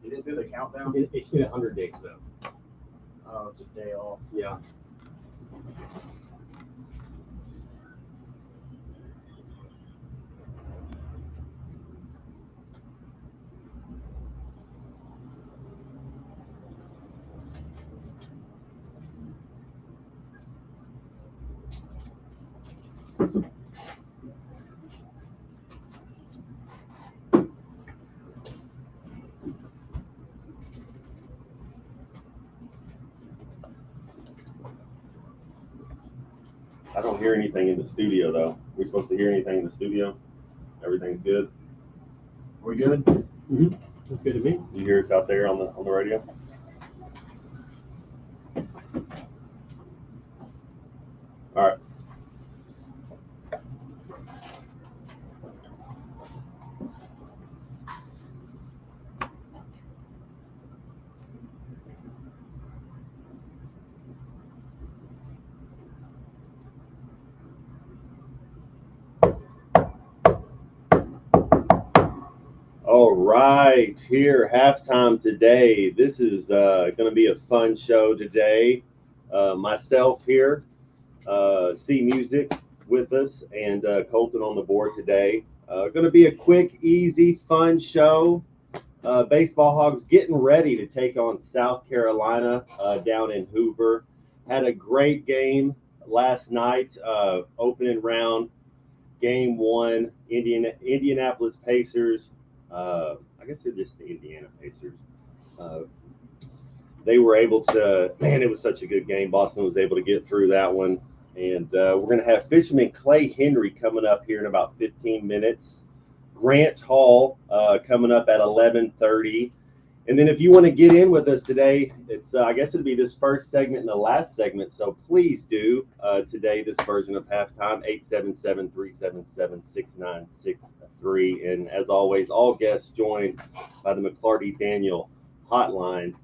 You didn't do the countdown? It's been 100 days though. Oh, it's a day off. Yeah. I don't hear anything in the studio though. We're supposed to hear anything in the studio? Everything's good? We good? Mm-hmm. That's good to me. You hear us out there on the radio? All right. All right, here, halftime today. This is going to be a fun show today. Myself here, C Music with us, and Colton on the board today. Going to be a quick, easy, fun show. Baseball Hogs getting ready to take on South Carolina down in Hoover. Had a great game last night, opening round, game one, Indianapolis Pacers. I guess they're just the Indiana Pacers. They were able to, man, it was such a good game. Boston was able to get through that one. And we're going to have Fisherman Clay Henry coming up here in about 15 minutes. Grant Hall coming up at 11:30. And then if you want to get in with us today, it's I guess it'll be this first segment and the last segment. So please do today this version of halftime, 877-377-6963. And as always, all guests joined by the McLarty Daniel hotline.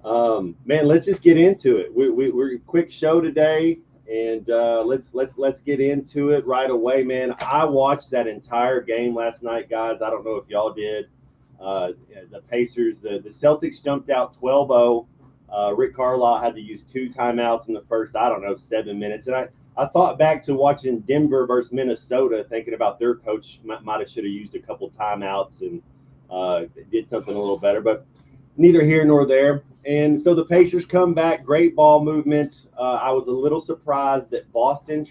Man, let's just get into it. We're a quick show today, and let's get into it right away, man. I watched that entire game last night, guys. I don't know if y'all did. The Pacers, the Celtics jumped out 12-0. Rick Carlisle had to use 2 timeouts in the first, 7 minutes. And I thought back to watching Denver versus Minnesota, thinking about their coach might have should have used a couple timeouts and did something a little better, but neither here nor there. And so the Pacers come back, great ball movement. I was a little surprised that Boston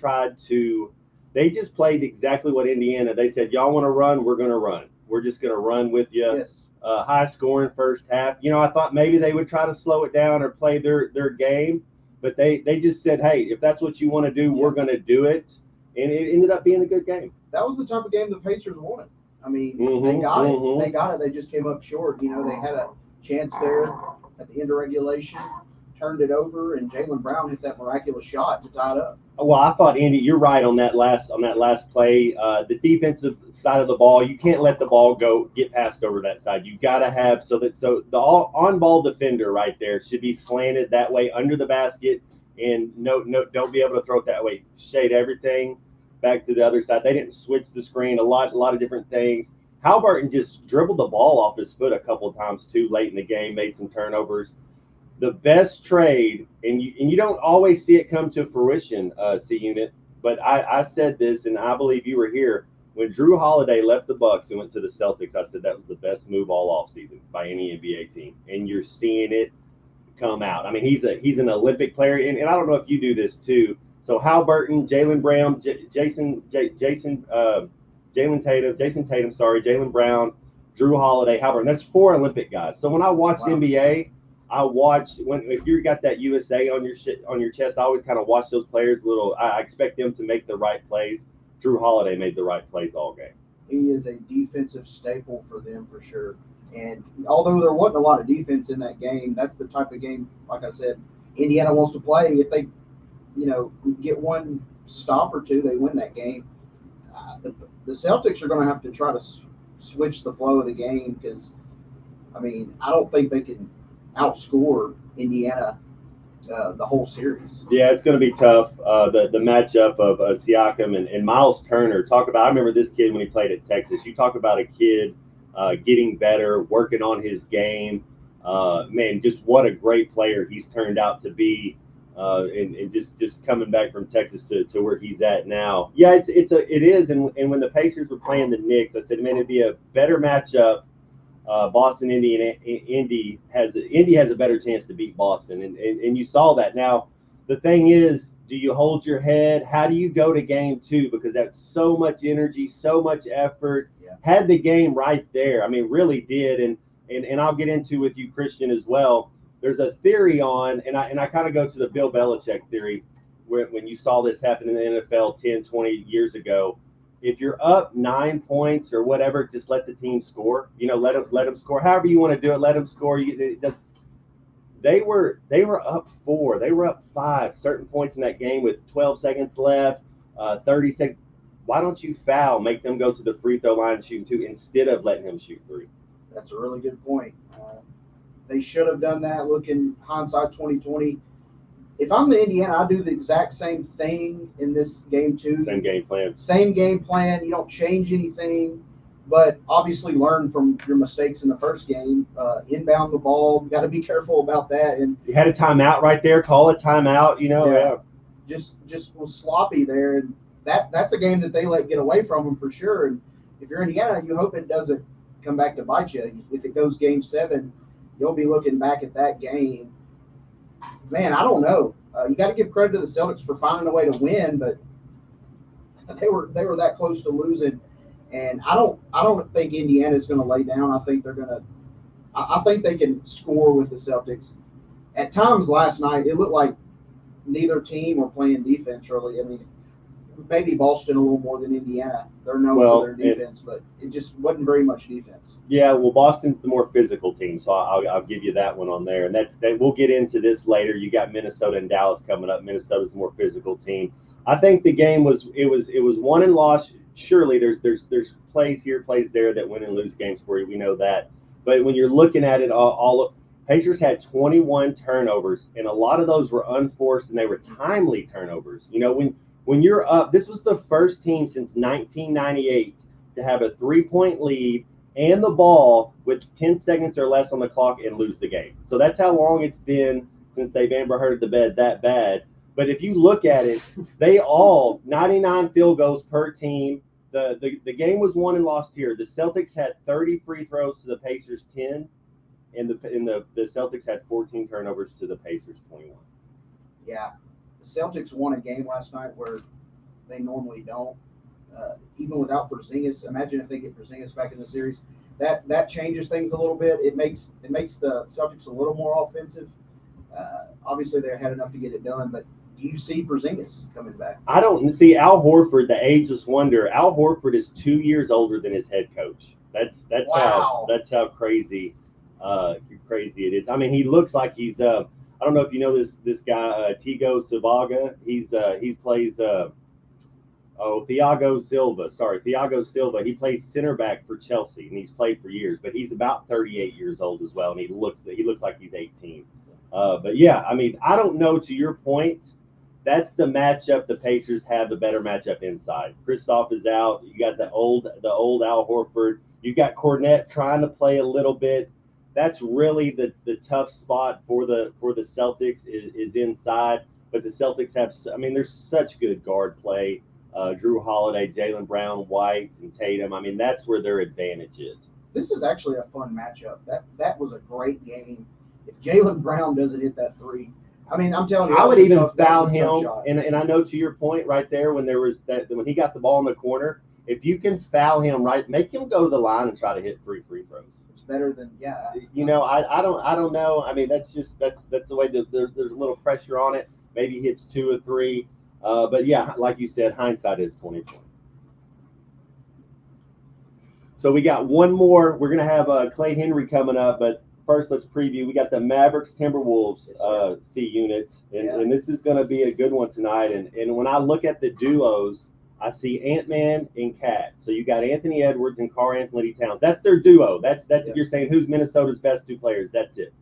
they just played exactly what Indiana. They said, y'all want to run, we're going to run. We're just going to run with you. Yes. High scoring first half. I thought maybe they would try to slow it down or play their game, but they just said, hey, if that's what you want to do, we're going to do it. And it ended up being a good game. That was the type of game the Pacers wanted. I mean, they got it. They got it. They just came up short. They had a chance there at the end of regulation, turned it over, and Jaylen Brown hit that miraculous shot to tie it up. Well, I thought, Andy, you're right on that last play. The defensive side of the ball, you can't let the ball get passed over that side. You got to have so the on-ball defender right there should be slanted that way under the basket, and no, don't be able to throw it that way. Shade everything back to the other side. They didn't switch the screen. A lot of different things. Halliburton just dribbled the ball off his foot a couple of times too late in the game, made some turnovers. The best trade, and you don't always see it come to fruition, C-Unit, but I said this, and I believe you were here, when Drew Holiday left the Bucks and went to the Celtics, I said that was the best move all offseason by any NBA team, and you're seeing it come out. I mean, he's an Olympic player, and I don't know if you do this too. So Halliburton, Jaylen Brown, Jason Tatum, Jaylen Brown, Drew Holiday, Halliburton. That's 4 Olympic guys. So when I watch NBA, if you got that USA on your chest, I always kind of watch those players a little. I expect them to make the right plays. Drew Holiday made the right plays all game. He is a defensive staple for them for sure. And although there wasn't a lot of defense in that game, that's the type of game, like I said, Indiana wants to play. If they, get one stop or two, they win that game. The Celtics are going to have to try to switch the flow of the game because, I don't think they can outscore Indiana the whole series. Yeah, it's going to be tough. The matchup of Siakam and Miles Turner. I remember this kid when he played at Texas. You talk about a kid getting better, working on his game. Man, just what a great player he's turned out to be. And just coming back from Texas to where he's at now. Yeah, it is. And when the Pacers were playing the Knicks, I said, man, it'd be a better matchup. Boston, Indy has a better chance to beat Boston, and you saw that. Now, the thing is, do you hold your head? How do you go to game 2? Because that's so much energy, so much effort. Yeah. Had the game right there. I mean, really did. And I'll get into with you, Christian, as well. There's a theory on, and I kind of go to the Bill Belichick theory, when you saw this happen in the NFL 10, 20 years ago. If you're up 9 points or whatever, just let the team score. Let them score. However you want to do it, let them score. They were up 4. They were up 5 certain points in that game with 12 seconds left, 30 seconds. Why don't you foul, make them go to the free throw line and shoot 2 instead of letting him shoot 3? That's a really good point. They should have done that. Looking hindsight 2020. If I'm the Indiana, I do the exact same thing in this game 2. Same game plan. Same game plan. You don't change anything, but obviously learn from your mistakes in the first game. Inbound the ball. You got to be careful about that. And you had a timeout right there. Call a timeout. Yeah. Just was sloppy there, and that's a game that they let get away from them for sure. And if you're Indiana, you hope it doesn't come back to bite you. If it goes game 7, you'll be looking back at that game. Man, I don't know. You got to give credit to the Celtics for finding a way to win, but they were that close to losing. And I don't think Indiana's going to lay down. I think I think they can score with the Celtics. At times last night, it looked like neither team were playing defense really. I mean, maybe Boston a little more than Indiana. They're known for their defense, but it just wasn't very much defense. Yeah, well, Boston's the more physical team, so I'll give you that one on there. And we'll get into this later. You got Minnesota and Dallas coming up. Minnesota's the more physical team. I think the game was won and lost. Surely there's plays here, plays there that win and lose games for you. We know that. But when you're looking at it, Pacers had 21 turnovers, and a lot of those were unforced, and they were timely turnovers. When you're up, this was the first team since 1998 to have a 3-point lead and the ball with 10 seconds or less on the clock and lose the game. So that's how long it's been since they've Amber Hearded the bed that bad. But if you look at it, they all 99 field goals per team. The game was won and lost here. The Celtics had 30 free throws to the Pacers 10, and the Celtics had 14 turnovers to the Pacers 21. Yeah. The Celtics won a game last night where they normally don't, even without Porzingis. Imagine if they get Porzingis back in the series. That changes things a little bit. It makes the Celtics a little more offensive. Obviously, they had enough to get it done, but do you see Porzingis coming back? I don't see Al Horford, the ageless wonder. Al Horford is 2 years older than his head coach. That's wow. how crazy it is. I mean, he looks like he's I don't know if you know this guy, Tiago Silva. He plays Thiago Silva. Sorry, Thiago Silva. He plays center back for Chelsea, and he's played for years. But he's about 38 years old as well, and he looks like he's 18. But yeah, I mean, I don't know. To your point, that's the matchup. The Pacers have the better matchup inside. Kristoff is out. You got the old Al Horford. You got Kornet trying to play a little bit. That's really the tough spot for the Celtics is inside. But the Celtics have, I mean, there's such good guard play. Drew Holiday, Jaylen Brown, White, and Tatum. I mean, that's where their advantage is. This is actually a fun matchup. That was a great game. If Jaylen Brown doesn't hit that 3, I mean, I'm telling you, I would even foul him. And I know to your point right there when when he got the ball in the corner, if you can foul him right, make him go to the line and try to hit 3 free throws. Better than I don't know. I mean, that's the way that there's a little pressure on it. Maybe he hits 2 or 3, but yeah, like you said, hindsight is 20/20. So we got one more. We're gonna have Clay Henry coming up, but first let's preview. We got the Mavericks Timberwolves C units, and this is gonna be a good one tonight. And when I look at the duos, I see Ant-Man and Cat. So you got Anthony Edwards and Karl-Anthony Towns. That's their duo. That's if you're saying who's Minnesota's best 2 players. That's it.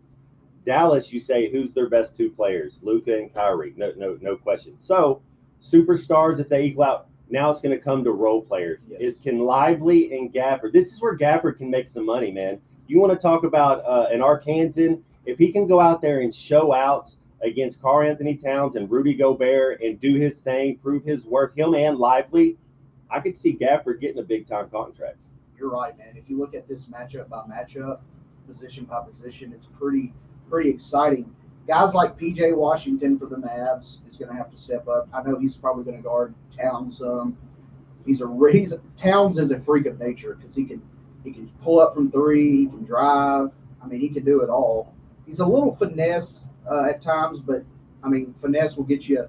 Dallas, you say who's their best 2 players? Luka and Kyrie. No question. So superstars, if they equal out, now it's going to come to role players. Yes. Can Lively and Gafford. This is where Gafford can make some money, man. You want to talk about an Arkansan? If he can go out there and show out against Karl Anthony Towns and Rudy Gobert and do his thing, prove his worth, him and Lively, I could see Gafford getting a big time contract. You're right, man. If you look at this matchup by matchup, position by position, it's pretty exciting. Guys like PJ Washington for the Mavs is going to have to step up. I know he's probably going to guard Towns. Towns is a freak of nature because he can pull up from three, he can drive. I mean, he can do it all. He's a little finesse at times, but I mean, finesse will get you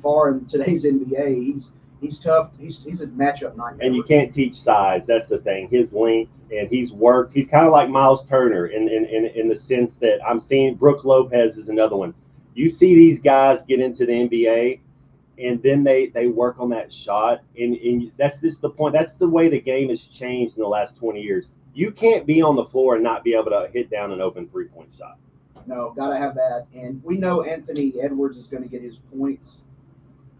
far in today's NBA. He's tough. He's a matchup nightmare. And you can't teach size. That's the thing. His length, and he's worked. He's kind of like Miles Turner in the sense that I'm seeing Brooke Lopez is another one. You see these guys get into the NBA, and then they work on that shot, and that's just the point. That's the way the game has changed in the last 20 years. You can't be on the floor and not be able to hit down an open three-point shot. No, got to have that. And we know Anthony Edwards is going to get his points.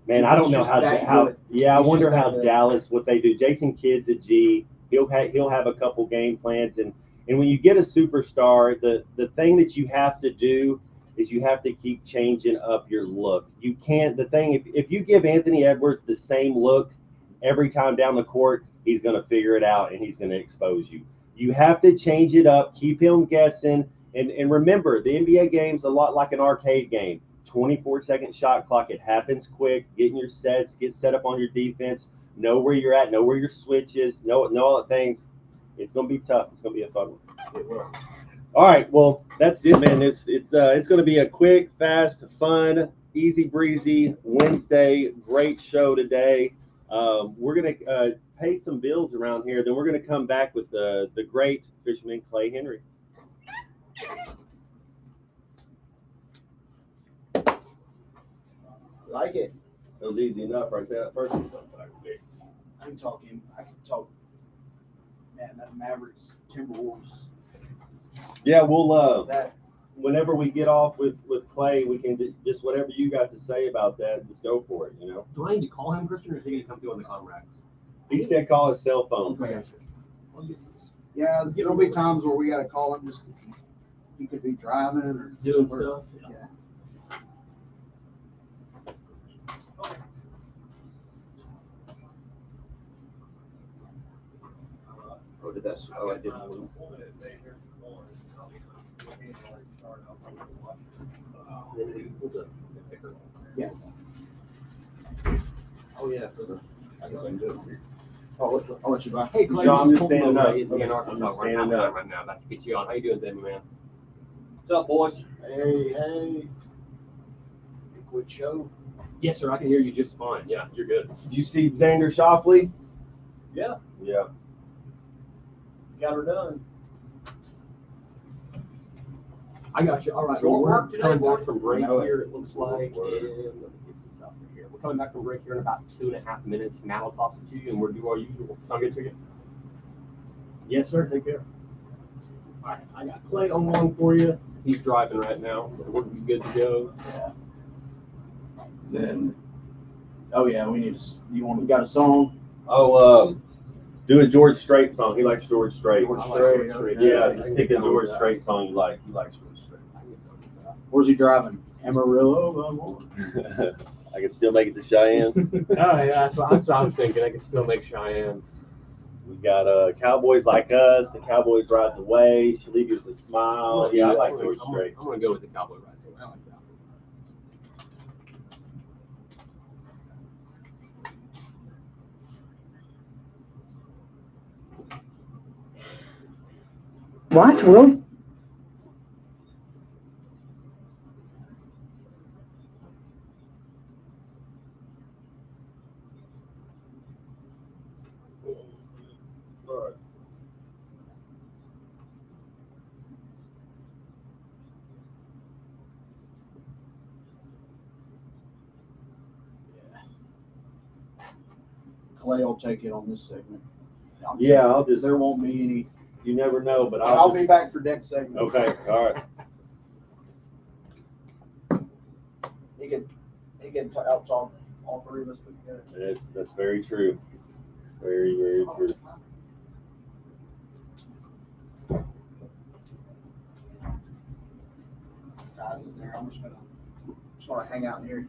Man, I don't know how. I wonder how Dallas, what they do. Jason Kidd's a G. He'll have a couple game plans, and when you get a superstar, the thing that you have to do is you have to keep changing up your look. You can't. The thing, if you give Anthony Edwards the same look every time down the court, he's going to figure it out and he's going to expose you. You have to change it up, keep him guessing, and remember, the NBA game's a lot like an arcade game. 24-second shot clock. It happens quick. Get in your sets. Get set up on your defense. Know where you're at. Know where your switch is. Know all the things. It's going to be tough. It's going to be a fun one. It will. All right. Well, that's it, man. It's going to be a quick, fast, fun, easy breezy Wednesday. Great show today. We're going to pay some bills around here. Then we're going to come back with the great fisherman Clay Henry. Like it. That was easy enough right there. First one. I can talk him. Man, that Mavericks Timberwolves. Yeah, we'll That whenever we get off with Clay, we can just whatever you got to say about that, just go for it. You know. Do I need to call him, Christian, or is he going to come through on the Comrades? He said call his cell phone. yeah, there'll be times where we got to call him just 'cause he could be driving or Doing somewhere. stuff. Yeah. Yeah. Oh, did that? Oh, I didn't. Yeah. Oh yeah, for the. I guess I can do it here. I'll let you buy. Hey, Clay, John, this just is standing up. He's in Arkansas. I'm just We're standing halftime up. right now. About to get you on. How you doing, Denver, man? What's up, boys? Hey. Quick show. Yes, sir. I can hear you just fine. Yeah, you're good. Did you see Xander Shoffley? Yeah, Yeah. got her done. I got you. All right. Short Well, we're work today, coming boys. back from break I know it. here, it looks like. Short And work. let me get this out here. We're coming back from break here in about 2.5 minutes. Matt will toss it to you, and we'll do our usual. Sound good to you? Yes, sir. Take care. All right. I got Clay on one for you. He's driving right now. But we'll be good to go. Then. Oh yeah, we need to. We got a song. Oh, do a George Strait song. He likes George Strait. George I like Strait. George Strait. Yeah, I just can pick a get down George with that. Strait song you like. He likes George Strait. I can get down with Where's he driving? Amarillo. I can still make it to Cheyenne. that. Oh, yeah, that's what I was thinking. I can still make Cheyenne. We got Cowboys Like Us. The Cowboys Rides Away. She'll leave you with a smile. Yeah, I like George Strait. I'm gonna go with the Cowboy Rides Away. I like that. What, Will? Clay will take it on this segment. Yeah, I'll just. There won't be any. You never know, but I'll be back for next segment. Okay, all right. He can out talk all three of us put together. That's very true. Very, very true. I'm just gonna hang out in here.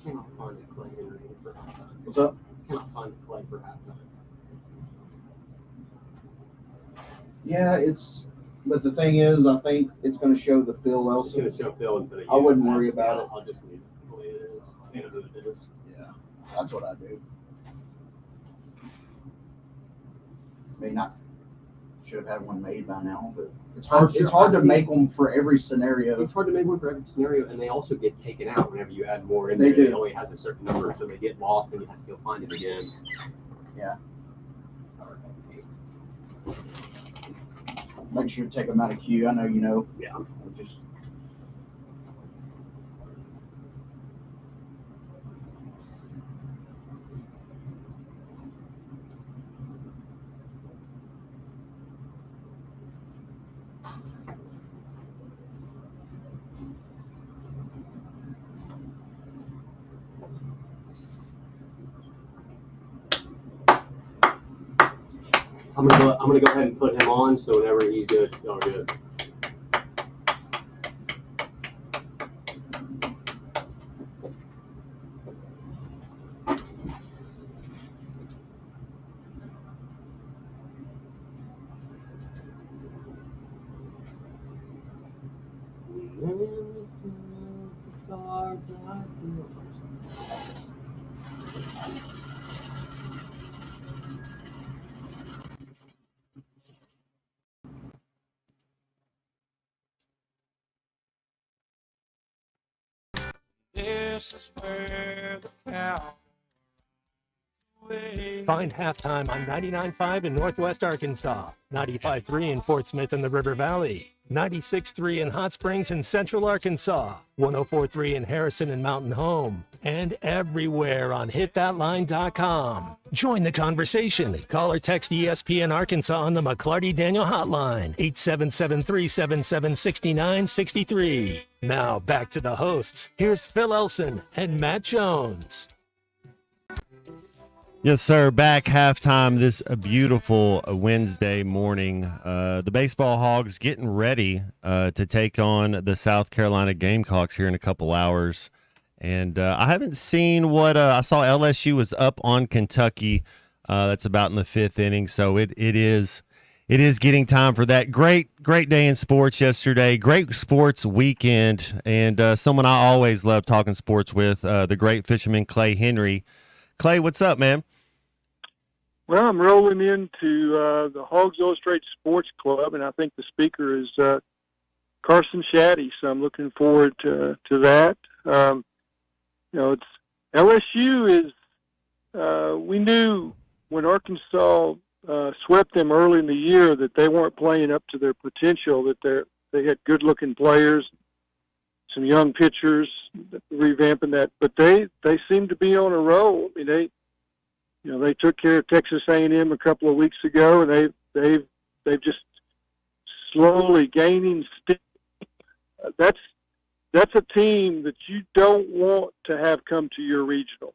Cannot find a Clay Henry for halftime. What's up? Cannot find a Clay for halftime. Yeah, but the thing is, I think it's gonna show the Phil It's going Elson. to show Phil instead of you. I wouldn't worry about it. I'll just leave it the way it is. You know who it is. Yeah, that's what I do. I mean, I should have had one made by now, but it's hard. Sure, It's hard I to think- make them for every scenario. It's hard to make one for every scenario, and they also get taken out whenever you add more in They there. do. It only has a certain number, so they get lost, and you have to go find it again. Yeah. Make sure to take them out of queue. I know you know. Yeah. Just I'm gonna go ahead and put him on, so whenever he's good, y'all are good. This is where the cow. Find Halftime on 99.5 in Northwest Arkansas, 95.3 in Fort Smith and the River Valley, 96.3 in Hot Springs and Central Arkansas, 104.3 in Harrison and Mountain Home, and everywhere on hitthatline.com. Join the conversation. Call or text ESPN Arkansas on the McClarty Daniel Hotline, 877-377-6963. Now back to the hosts. Here's Phil Elson and Matt Jones. Yes, sir. Back halftime this beautiful Wednesday morning. The baseball Hogs getting ready to take on the South Carolina Gamecocks here in a couple hours. And I haven't seen what I saw. LSU was up on Kentucky. That's about in the fifth inning. So it is getting time for that. Great day in sports yesterday. Great sports weekend. And someone I always love talking sports with, the great fisherman Clay Henry. Clay, what's up, man? Well, I'm rolling into the Hogs Illustrated Sports Club, and I think the speaker is Carson Shaddy, so I'm looking forward to that. It's LSU is. We knew when Arkansas swept them early in the year that they weren't playing up to their potential. That they had good-looking players, some young pitchers, revamping that, but they seem to be on a roll. I mean, they took care of Texas A&M a couple of weeks ago, and they've just slowly gaining steam. That's a team that you don't want to have come to your regional.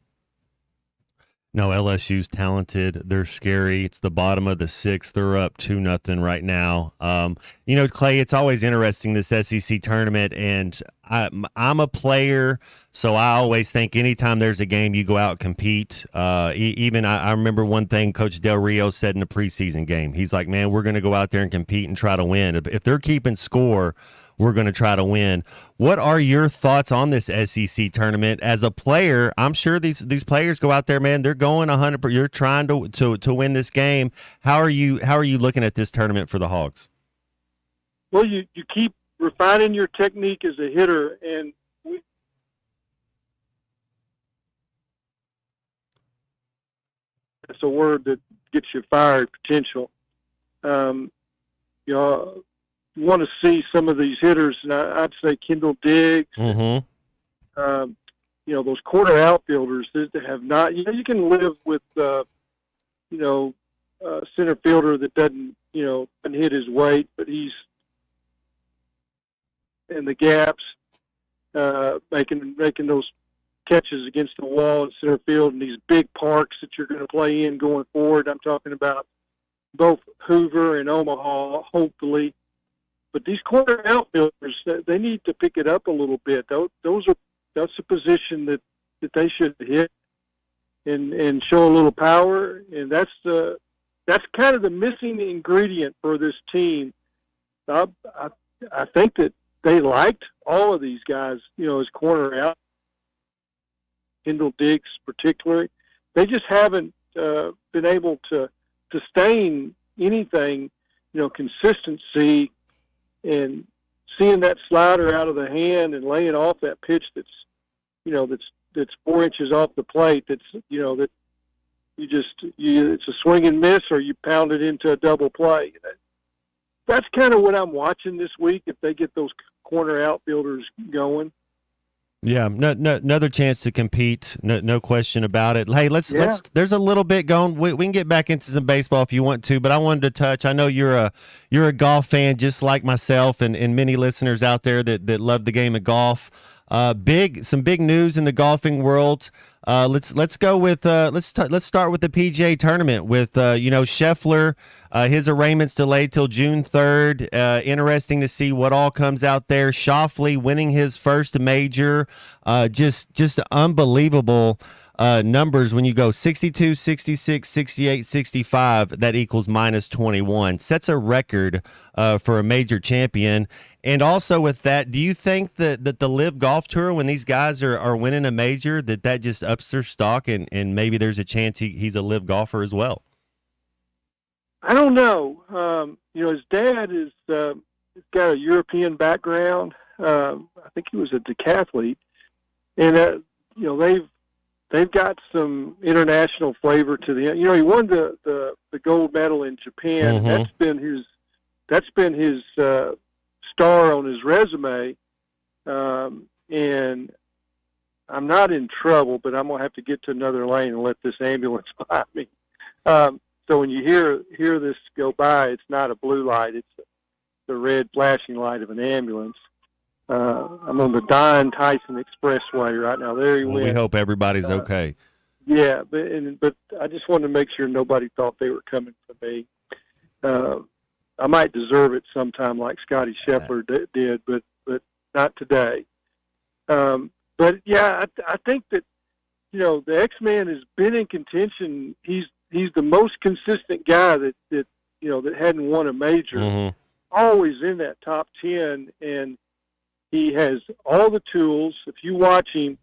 No, LSU's talented. They're scary. It's the bottom of the sixth. They're up 2-0 right now. Clay, it's always interesting, this SEC tournament, and I'm a player, so I always think anytime there's a game, you go out and compete. Even I remember one thing Coach Del Rio said in a preseason game. He's like, man, we're going to go out there and compete and try to win. If they're keeping score, we're going to try to win. What are your thoughts on this SEC tournament? As a player, I'm sure these players go out there, man. They're going 100%. You're trying to win this game. How are you looking at this tournament for the Hogs? Well, you keep refining your technique as a hitter, and that's a word that gets you fired. Potential. You want to see some of these hitters, and I'd say Kendall Diggs. Mm-hmm. Those quarter outfielders that have not. You can live with a center fielder that doesn't hit his weight, but he's in the gaps, making those catches against the wall in center field and these big parks that you're going to play in going forward. I'm talking about both Hoover and Omaha, hopefully. But these corner outfielders, they need to pick it up a little bit. That's a position that they should hit and show a little power. And that's kind of the missing ingredient for this team. I think that they liked all of these guys, as corner out. Kendall Diggs particularly. They just haven't been able to sustain anything, consistency and seeing that slider out of the hand and laying off that pitch that's 4 inches off the plate. That's, that it's a swing and miss or you pound it into a double play. That's kind of what I'm watching this week if they get those corner outfielders going. Yeah, no, another chance to compete, no question about it. Hey, let's there's a little bit going. We can get back into some baseball if you want to, but I wanted to touch. I know you're a golf fan just like myself and many listeners out there that love the game of golf. Some big news in the golfing world. Let's go with let's start with the PGA tournament with Scheffler. His arraignment's delayed till June 3rd. Interesting to see what all comes out there. Schauffele winning his first major. Just unbelievable numbers when you go 62, 66, 68, 65. That equals minus 21. Sets a record for a major champion. And also with that, do you think that the LIV Golf Tour, when these guys are winning a major, that just ups their stock and maybe there's a chance he's a LIV golfer as well? I don't know. His dad is got a European background. I think he was a decathlete, and they've got some international flavor to the. He won the gold medal in Japan. Mm-hmm. That's been his star on his resume, and I'm not in trouble, but I'm gonna have to get to another lane and let this ambulance behind me. So when you hear this go by, it's not a blue light; it's the red flashing light of an ambulance. I'm on the Don Tyson Expressway right now. There he went. We hope everybody's okay. Yeah, but I just wanted to make sure nobody thought they were coming for me. I might deserve it sometime like Scotty Scheffler did, but not today. But yeah, I think that the X-Man has been in contention. He's the most consistent guy that hadn't won a major. Mm-hmm. Always in that top 10, and he has all the tools. If you watch him,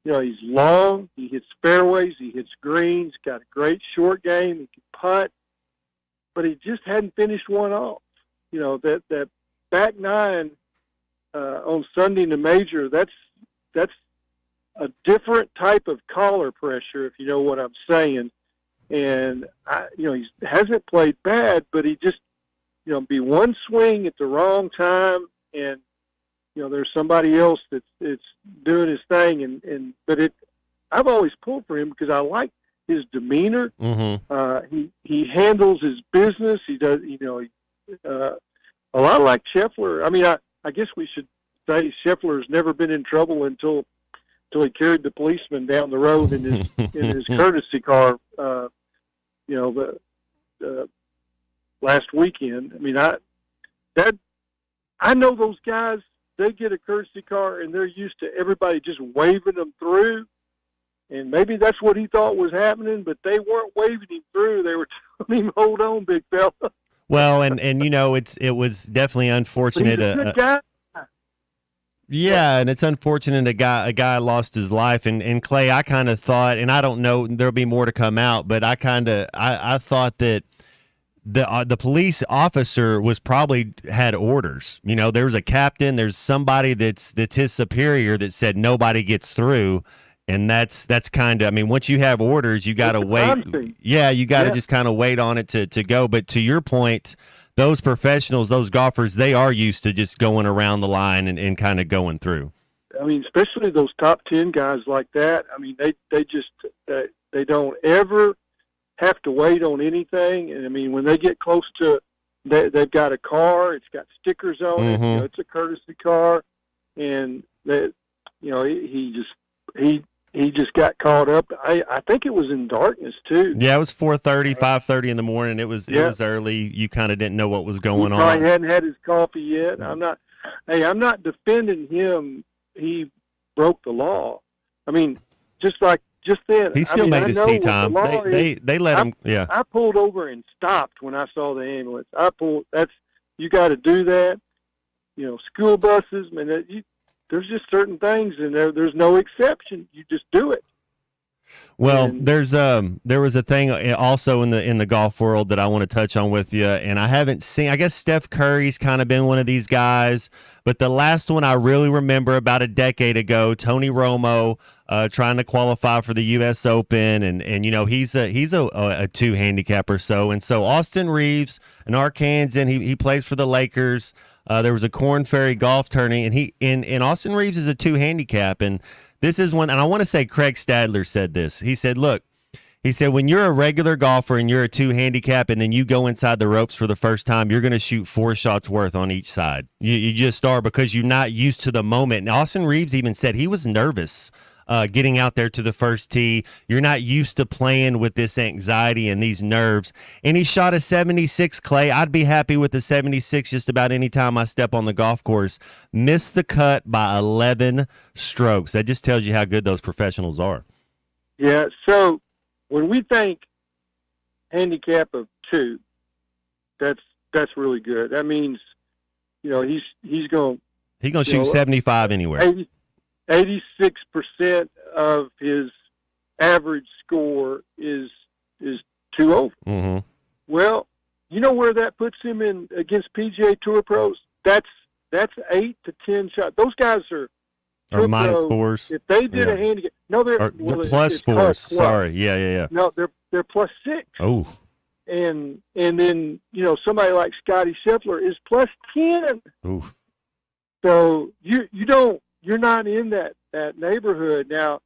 he's long, he hits fairways, he hits greens, got a great short game, he can putt, but he just hadn't finished one off. That back nine on Sunday in the major, that's a different type of collar pressure, if you know what I'm saying. And he hasn't played bad, but he just be one swing at the wrong time, and there's somebody else that's doing his thing, but I've always pulled for him because I like his demeanor. Mm-hmm. He handles his business. He does, a lot like Scheffler. I mean, I guess we should say Scheffler's never been in trouble until he carried the policeman down the road in his courtesy car. The last weekend. I mean, I know those guys. They get a courtesy car and they're used to everybody just waving them through. And maybe that's what he thought was happening, but they weren't waving him through. They were telling him, "Hold on, big fella." Well, and it was definitely unfortunate. But he's a good guy. Yeah, and it's unfortunate a guy lost his life. And Clay, I kind of thought, and I don't know, there'll be more to come out, but I thought that the police officer was probably had orders. There was a captain, there's somebody that's his superior that said nobody gets through. And that's kind of, I mean, once you have orders, you got to wait. Yeah, you got to just kind of wait on it to go. But to your point, those professionals, those golfers, they are used to just going around the line and kind of going through. I mean, especially those top 10 guys like that. I mean, they don't ever have to wait on anything. And I mean, when they get close to, they've got a car, it's got stickers on it. Mm-hmm. It's a courtesy car, and he he just got caught up. I think it was in darkness too. Yeah, it was 4:30, 5:30 in the morning. It was early. You kind of didn't know what was going He on. probably hadn't had his coffee yet. I'm not defending him. He broke the law. I mean, just then. He still made his tea time. They let him. Yeah. I pulled over and stopped when I saw the ambulance. You got to do that. You know, school buses. I mean, there's just certain things, and there's no exception. You just do it. Well, there was a thing also in the golf world that I want to touch on with you, and I haven't seen. I guess Steph Curry's kind of been one of these guys, but the last one I really remember about a decade ago, Tony Romo trying to qualify for the U.S. Open, and you know he's a 2 handicap or so, and so Austin Reeves, an Arkansan, he plays for the Lakers. There was a Korn Ferry golf tourney, and Austin Reeves is a 2 handicap, and this is one, and I want to say Craig Stadler said this. He said, look, when you're a regular golfer and you're a 2 handicap and then you go inside the ropes for the first time, you're going to shoot 4 shots worth on each side. You just are, because you're not used to the moment. And Austin Reeves even said he was nervous getting out there to the first tee. You're not used to playing with this anxiety and these nerves. And he shot a 76, Clay. I'd be happy with the 76 just about any time I step on the golf course. Missed the cut by 11 strokes. That just tells you how good those professionals are. Yeah, so when we think handicap of 2, that's really good. That means, you know, he's going to shoot 75 anywhere. 86% of his average score is 2 over. Mm-hmm. Well, you know where that puts him in against PGA Tour pros? That's 8 to 10 shots. Those guys are minus 4s. If they did a handicap, no, they're plus 4s. Sorry, yeah. No, they're plus 6. Oh. And then, you know, somebody like Scotty Scheffler is plus 10. Oof. So you're not in that neighborhood. Now,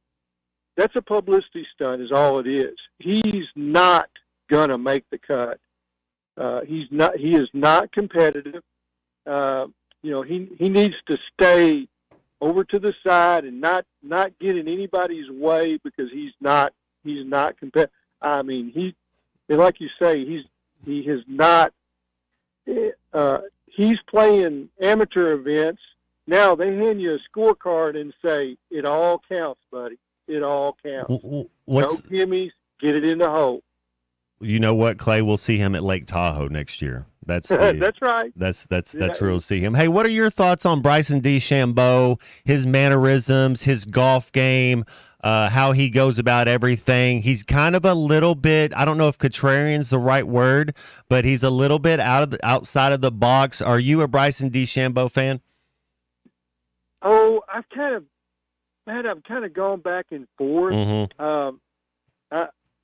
that's a publicity stunt is all it is. He's not going to make the cut. He is not competitive. You know, he needs to stay over to the side and not get in anybody's way, because he's not competitive. I mean, like you say, he has not, he's playing amateur events. Now they hand you a scorecard and say, it all counts, buddy. It all counts. No gimmies, get it in the hole. You know what, Clay? We'll see him at Lake Tahoe next year. That's right. That's where we'll see him. Hey, what are your thoughts on Bryson DeChambeau, his mannerisms, his golf game, how he goes about everything? He's kind of a little bit, I don't know if contrarian's the right word, but he's a little bit outside of the box. Are you a Bryson DeChambeau fan? Oh, I've kind of gone back and forth. Mm-hmm.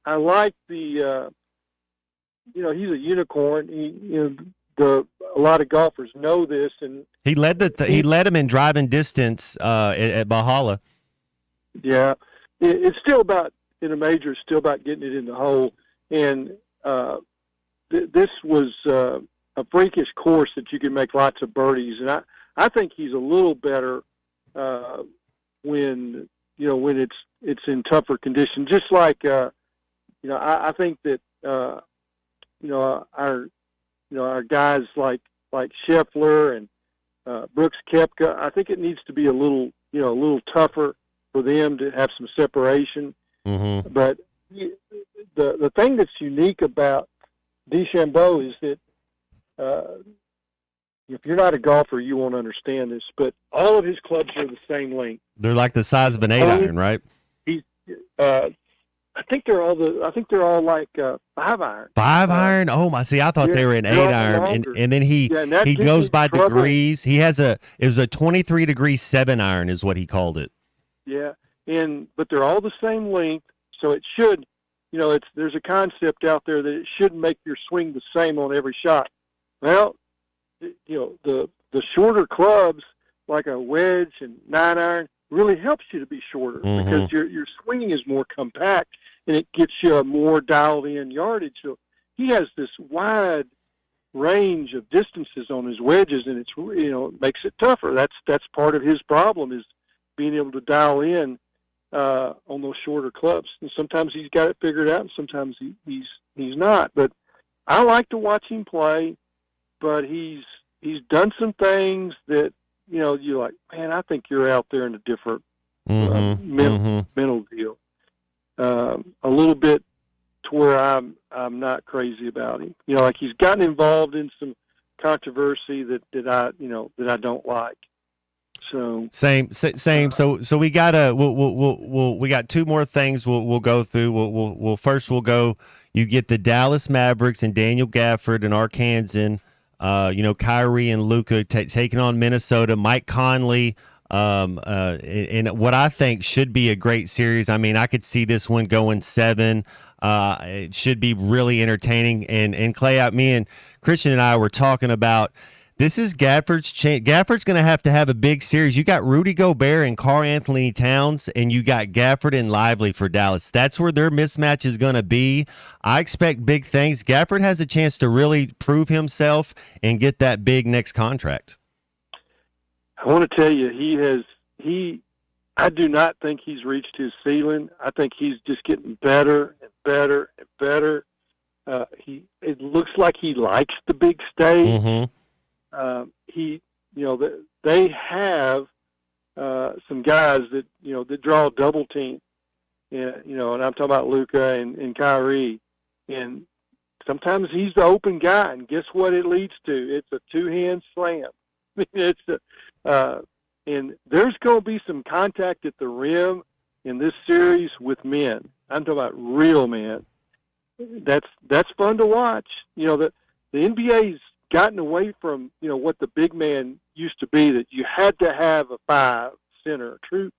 I like the, you know, he's a unicorn. A lot of golfers know this, and he led him in driving distance at Valhalla. Yeah, it's still about in a major. It's still about getting it in the hole, and this was a freakish course that you can make lots of birdies, and I think he's a little better when it's in tougher conditions. Just like I think that our guys like Scheffler and Brooks Koepka, I think it needs to be a little tougher for them to have some separation. Mm-hmm. But the thing that's unique about DeChambeau is that if you're not a golfer, you won't understand this, but all of his clubs are the same length. They're like the size of an 8-iron, right? I think they're all like 5-iron. 5-iron? Oh my! See, I thought they were an 8-iron, and then he goes by degrees. He has it was a 23-degree 7-iron, is what he called it. Yeah, but they're all the same length, so it should, there's a concept out there that it should make your swing the same on every shot. Well, the shorter clubs like a wedge and 9-iron really helps you to be shorter, mm-hmm. because your swing is more compact and it gets you a more dialed in yardage. So he has this wide range of distances on his wedges, and it's makes it tougher. That's part of his problem, is being able to dial in on those shorter clubs. And sometimes he's got it figured out, and sometimes he's not. But I like to watch him play. But he's done some things that, you know, you're like, man, I think you're out there in a different mental deal. A little bit to where I'm not crazy about him. You know, like he's gotten involved in some controversy that I don't like. So same. So we got we got two more things we'll go through. We'll first go. You get the Dallas Mavericks and Daniel Gafford and Arkansas. Kyrie and Luka taking on Minnesota. Mike Conley. In what I think should be a great series. I mean, I could see this one going 7. It should be really entertaining. And Clay, me and Christian and I were talking about this is Gafford's chance. Gafford's going to have a big series. You got Rudy Gobert and Karl Anthony Towns, and you got Gafford and Lively for Dallas. That's where their mismatch is going to be. I expect big things. Gafford has a chance to really prove himself and get that big next contract. I want to tell you, I do not think he's reached his ceiling. I think he's just getting better and better and better. It looks like he likes the big stage. Mm-hmm. They have some guys that draw double team. And I'm talking about Luka and Kyrie. And sometimes he's the open guy, and guess what it leads to? It's a 2-hand slam. And there's going to be some contact at the rim in this series with men. I'm talking about real men. That's fun to watch. The NBA's gotten away from what the big man used to be, that you had to have a 5 center, a true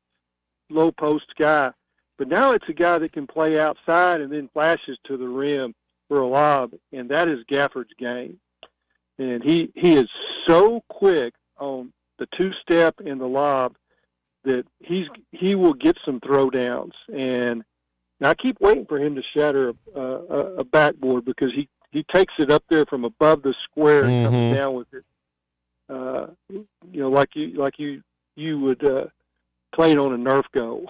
low post guy. But now it's a guy that can play outside and then flashes to the rim for a lob, and that is Gafford's game. And he is so quick on the 2-step and the lob that he will get some throwdowns. And I keep waiting for him to shatter a backboard, because he takes it up there from above the square and comes down with it. Like you would play it on a Nerf go.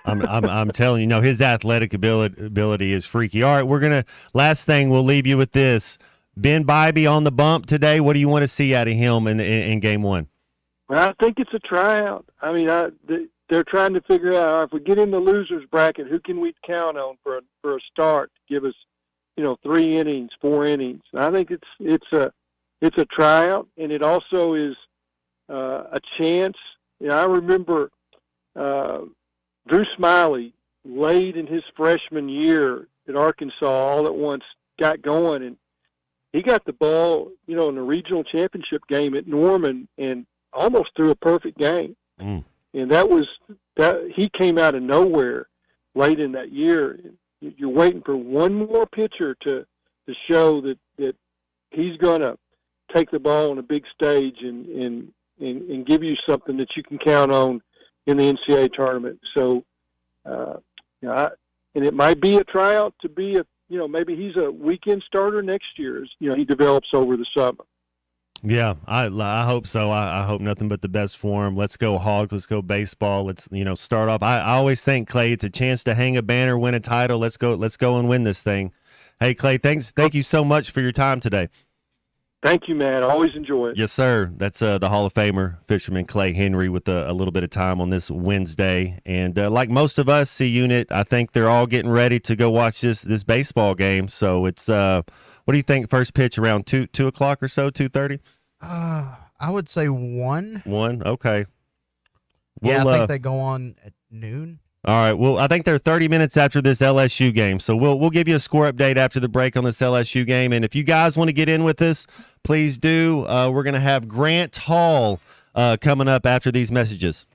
I'm telling you, his athletic ability is freaky. All right, last thing, we'll leave you with this. Ben Bybee on the bump today. What do you want to see out of him in game 1? Well, I think it's a tryout. I mean, they're trying to figure out, if we get in the losers bracket, who can we count on for a start to give us, 3 innings, 4 innings. And I think it's a tryout, and it also is a chance. I remember Drew Smiley late in his freshman year at Arkansas all at once got going, and he got the ball, in the regional championship game at Norman, and almost threw a perfect game. And that he came out of nowhere late in that year. You're waiting for one more pitcher to show that he's going to take the ball on a big stage and give you something that you can count on in the NCAA tournament. So, and it might be a tryout to be maybe he's a weekend starter next year as, he develops over the summer. Yeah, I hope so. I hope nothing but the best for him. Let's go Hogs. Let's go baseball. Let's start off. I always think, Clay, it's a chance to hang a banner, win a title. Let's go and win this thing. Hey, Clay, thank you so much for your time today. Thank you, man. I always enjoy it. Yes, sir. That's the Hall of Famer fisherman Clay Henry with a little bit of time on this Wednesday. And like most of us, C-Unit, I think they're all getting ready to go watch this baseball game. So it's what do you think? First pitch around 2 o'clock or so, 2:30? I would say 1. 1, okay. Yeah, I think they go on at noon. All right. Well, I think they're 30 minutes after this LSU game, so we'll give you a score update after the break on this LSU game. And if you guys want to get in with us, please do. We're going to have Grant Hall coming up after these messages.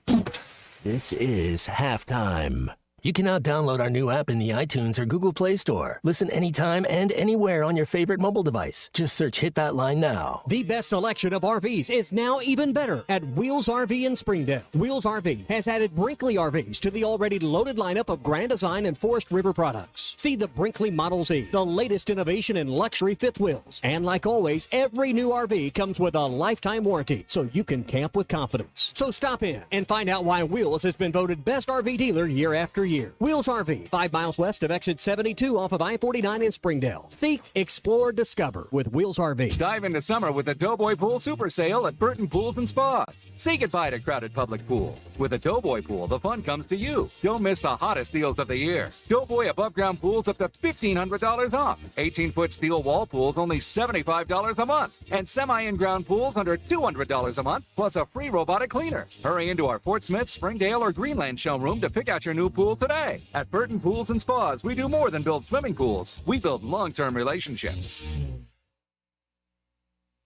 This is halftime. You can now download our new app in the iTunes or Google Play Store. Listen anytime and anywhere on your favorite mobile device. Just search Hit That Line Now. The best selection of RVs is now even better at Wheels RV in Springdale. Wheels RV has added Brinkley RVs to the already loaded lineup of Grand Design and Forest River products. See the Brinkley Model Z, the latest innovation in luxury fifth wheels. And like always, every new RV comes with a lifetime warranty, so you can camp with confidence. So stop in and find out why Wheels has been voted best RV dealer year after year. Wheels RV, 5 miles west of exit 72 off of I-49 in Springdale. Seek, explore, discover with Wheels RV. Dive into summer with the Doughboy Pool Super Sale at Burton Pools and Spas. Say goodbye to crowded public pools. With a Doughboy Pool, the fun comes to you. Don't miss the hottest deals of the year. Doughboy above-ground pools up to $1,500 off. 18-foot steel wall pools only $75 a month. And semi-in-ground pools under $200 a month, plus a free robotic cleaner. Hurry into our Fort Smith, Springdale, or Greenland showroom to pick out your new pool today. At Burton Pools and Spas, we do more than build swimming pools. We build long-term relationships.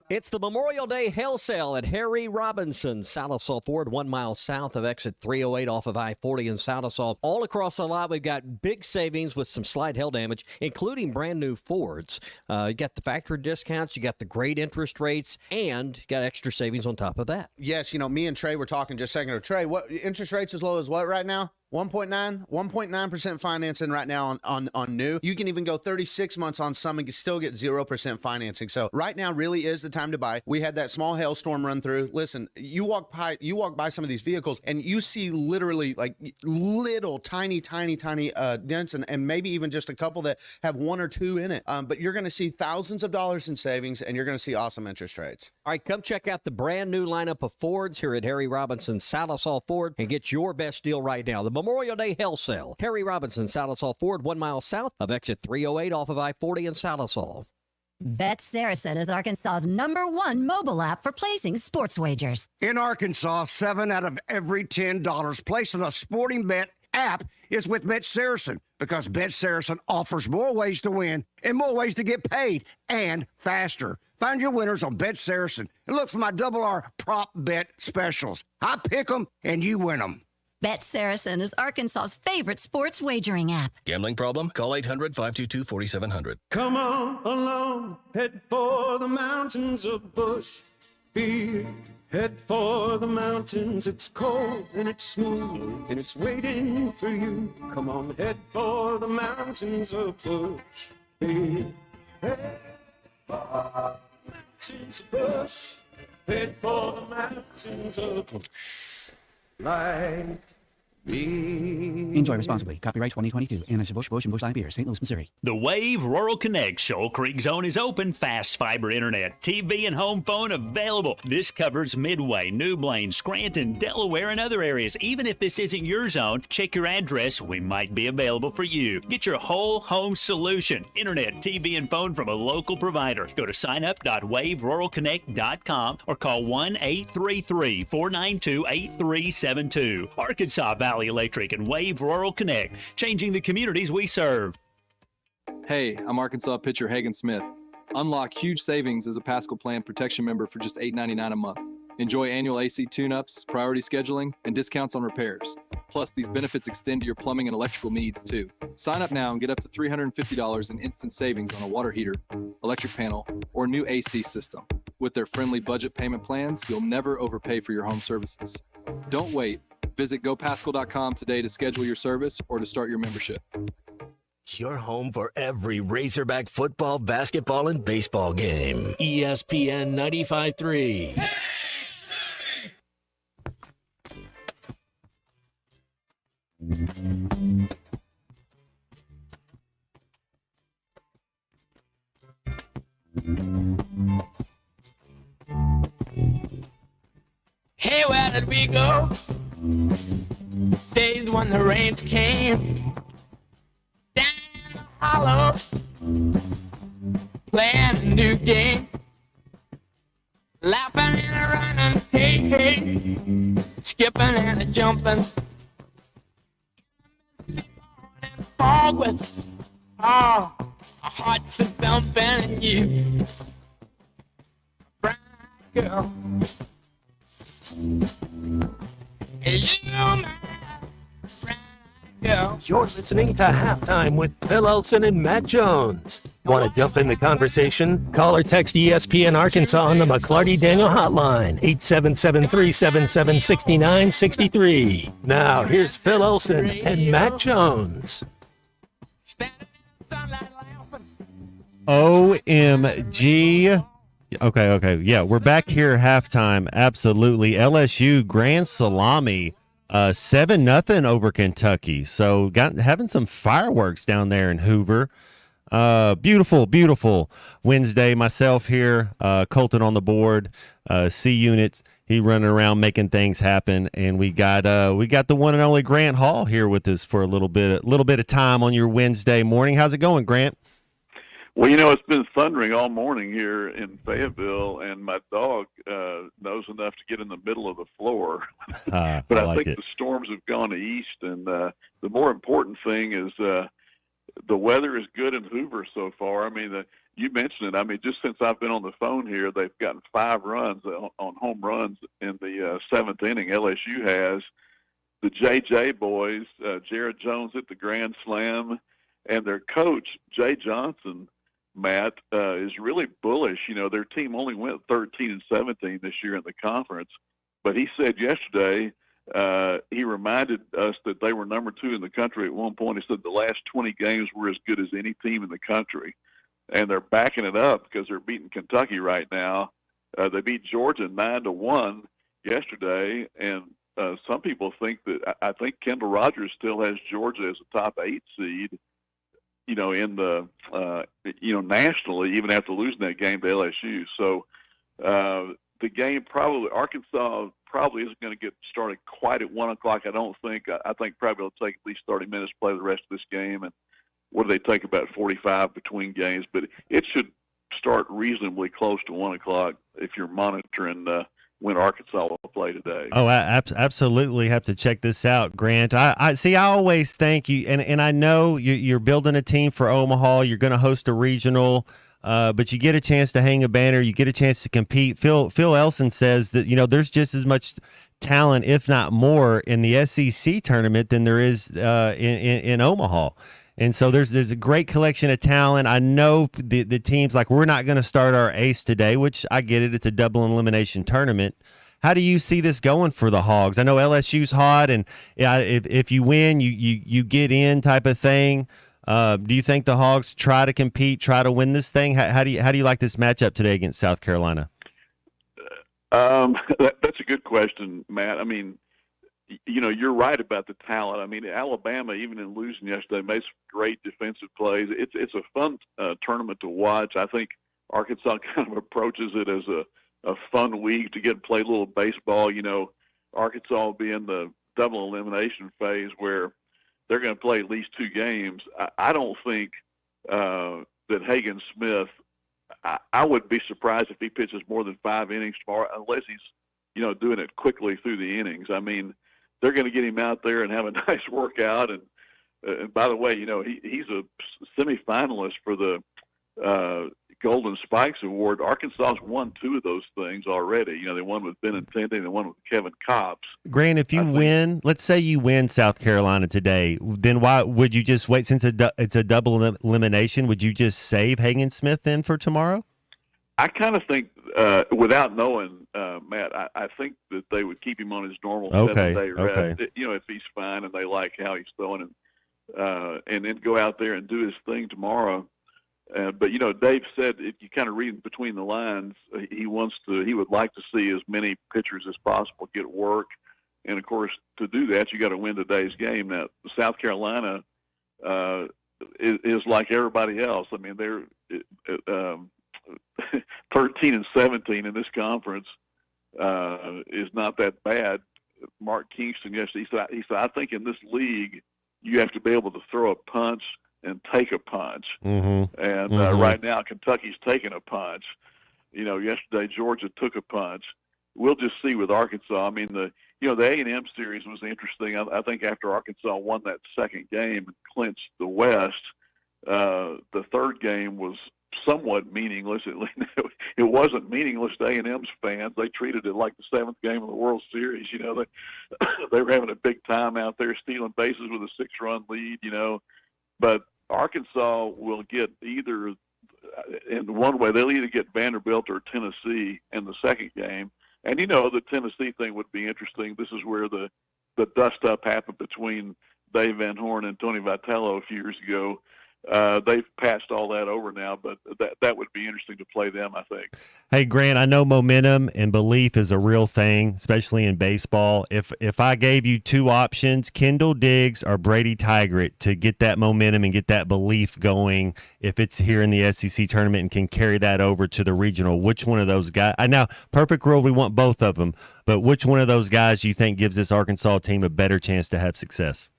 It's the Memorial Day Hail Sale at Harry Robinson, Salisaw Ford, 1 mile south of exit 308 off of I-40 in Salisaw. All across the lot, we've got big savings with some slight hail damage, including brand new Fords. You got the factory discounts, you got the great interest rates, and you got extra savings on top of that. Yes, me and Trey were talking just a second ago. Trey, what interest rates as low as what right now? 1.9% financing right now on new. You can even go 36 months on some and still get 0% financing. So right now really is the time to buy. We had that small hailstorm run through. Listen, you walk by some of these vehicles and you see literally like little tiny dents and maybe even just a couple that have 1 or 2 in it. But you're going to see thousands of dollars in savings and you're going to see awesome interest rates. All right, come check out the brand new lineup of Fords here at Harry Robinson Salisaw Ford and get your best deal right now. The Memorial Day Hail Sale. Harry Robinson Salisaw Ford, 1 mile south of exit 308 off of I-40 in Salisaw. Bet Saracen is Arkansas's #1 mobile app for placing sports wagers. In Arkansas, 7 out of every $10 placed on a sporting bet app is with Bet Saracen because Bet Saracen offers more ways to win and more ways to get paid and faster. Find your winners on Bet Saracen and look for my R prop bet specials. I pick them and you win them. Bet Saracen is Arkansas's favorite sports wagering app. Gambling problem? Call 800-522-4700. Come on along, head for the mountains of Bushville. Head for the mountains, it's cold and it's smooth and it's waiting for you. Come on, head for the mountains of Bushville. Head for the mountains of Bush. Head for the mountains of Bush. Like me. Enjoy responsibly. Copyright 2022. Anheuser-Busch, Busch, and Busch Light Beer, St. Louis, Missouri. The Wave Rural Connect Shoal Creek Zone is open. Fast fiber internet, TV, and home phone available. This covers Midway, New Blaine, Scranton, Delaware, and other areas. Even if this isn't your zone, check your address. We might be available for you. Get your whole home solution. Internet, TV, and phone from a local provider. Go to signup.waveruralconnect.com or call 1-833-492-8372. Arkansas Valley Electric and Wave Rural Connect, changing the communities we serve. Hey, I'm Arkansas pitcher Hagen Smith. Unlock huge savings as a Pascal Plan Protection member for just $8.99 a month. Enjoy annual AC tune-ups, priority scheduling, and discounts on repairs. Plus, these benefits extend to your plumbing and electrical needs, too. Sign up now and get up to $350 in instant savings on a water heater, electric panel, or new AC system. With their friendly budget payment plans, you'll never overpay for your home services. Don't wait. Visit GoPascal.com today to schedule your service or to start your membership. Your home for every Razorback football, basketball, and baseball game. ESPN 95.3. Hey, where did we go? Days when the rains came down in the hollow, playing a new game, laughing and a running, hey, hey, skipping and a jumping, fog with our hearts a thumping, and you, brown girl. You're listening to Halftime with Phil Elson and Matt Jones. Want to jump in the conversation? Call or text ESPN Arkansas on the McClarty Daniel Hotline, 877-377-6963. Now, here's Phil Elson and Matt Jones. OMG. Okay. Yeah, we're back here halftime. Absolutely. LSU grand salami, 7-0 over Kentucky. So having some fireworks down there in Hoover. Beautiful Wednesday. Myself here, Colton on the board, C Units. He running around making things happen, and we got the one and only Grant Hall here with us for a little bit of time on your Wednesday morning. How's it going, Grant? Well, it's been thundering all morning here in Fayetteville, and my dog knows enough to get in the middle of the floor. But I think the storms have gone east, and the more important thing is the weather is good in Hoover so far. I mean, you mentioned it. I mean, just since I've been on the phone here, they've gotten 5 runs on home runs in the 7th inning. LSU has. The JJ boys, Jared Jones hit the grand slam, and their coach, Jay Johnson, Matt, is really bullish. Their team only went 13-17 this year in the conference, but he said yesterday, he reminded us that they were number 2 in the country at one point. He said the last 20 games were as good as any team in the country, and they're backing it up because they're beating Kentucky right now. They beat Georgia 9-1 yesterday, and some people think that I think Kendall Rogers still has Georgia as a top 8 seed. In the nationally, even after losing that game to LSU. So the game Arkansas probably isn't going to get started quite at 1 o'clock. I don't think. I think probably it'll take at least 30 minutes to play the rest of this game. And what do they take, about 45 between games? But it should start reasonably close to 1 o'clock if you're monitoring when Arkansas will play today. Oh, absolutely. Have to check this out, Grant. I see. I always thank you, and I know you're building a team for Omaha. You're going to host a regional, but you get a chance to hang a banner. You get a chance to compete. Phil Elson says that there's just as much talent, if not more, in the SEC tournament than there is in Omaha. And so there's a great collection of talent. I know the teams, like, we're not going to start our ace today, which I get it. It's a double elimination tournament. How do you see this going for the Hogs? I know LSU's hot, and if you win, you get in type of thing. Do you think the Hogs try to compete, try to win this thing? How do you like this matchup today against South Carolina? That's a good question, Matt. I mean, you're right about the talent. I mean, Alabama, even in losing yesterday, made some great defensive plays. It's a fun tournament to watch. I think Arkansas kind of approaches it as a fun week to get to play a little baseball. Arkansas will be in the double elimination phase where they're going to play at least 2 games. I don't think that Hagen Smith, I would be surprised if he pitches more than 5 innings tomorrow, unless he's, doing it quickly through the innings. I mean, they're going to get him out there and have a nice workout. And by the way, he's a semifinalist for the Golden Spikes Award. Arkansas's won 2 of those things already. They won with Benintendi and one with Kevin Kopps. Grant, if you win, let's say you win South Carolina today, then why would you just wait? Since it's a double elimination, would you just save Hagen Smith then for tomorrow? I kind of think, without knowing, Matt, I think that they would keep him on his normal 7-day rest. If he's fine and they like how he's throwing him, and then go out there and do his thing tomorrow. But Dave said, if you kind of read between the lines, he would like to see as many pitchers as possible get work, and of course, to do that, you got to win today's game. Now, South Carolina is like everybody else. I mean, they're 13-17 in this conference is not that bad. Mark Kingston yesterday, he said, I think in this league you have to be able to throw a punch and take a punch. Mm-hmm. And right now Kentucky's taking a punch. Yesterday Georgia took a punch. We'll just see with Arkansas. I mean, the A&M series was interesting. I think after Arkansas won that second game and clinched the West, the third game was somewhat meaningless. It wasn't meaningless to A&M's fans. They treated it like the 7th game of the World Series. They were having a big time out there, stealing bases with a 6-run lead. But Arkansas will get either, in one way, they'll either get Vanderbilt or Tennessee in the second game. And the Tennessee thing would be interesting. This is where the dust up happened between Dave Van Horn and Tony Vitello a few years ago. they've passed all that over now, but that would be interesting to play them, I think. Hey, Grant, I know momentum and belief is a real thing, especially in baseball. If I gave you two options, Kendall Diggs or Brady Tygart, to get that momentum and get that belief going, if it's here in the SEC tournament and can carry that over to the regional, which one of those guys? Now, perfect world, we want both of them, but which one of those guys do you think gives this Arkansas team a better chance to have success?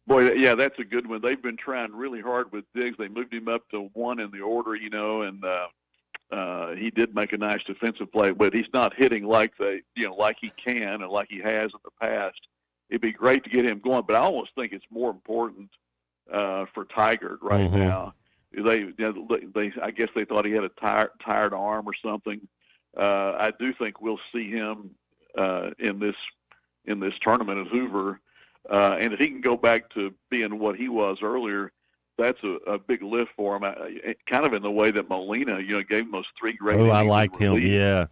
Boy, yeah, that's a good one. They've been trying really hard with Diggs. They moved him up to 1 in the order, and he did make a nice defensive play, but he's not hitting like like he can and like he has in the past. It'd be great to get him going, but I almost think it's more important for Tygart right now. I guess they thought he had a tired arm or something. I do think we'll see him in this tournament at Hoover. And if he can go back to being what he was earlier, that's a big lift for him. Kind of in the way that Molina, gave him those 3 great innings. Oh, I liked him. Yeah.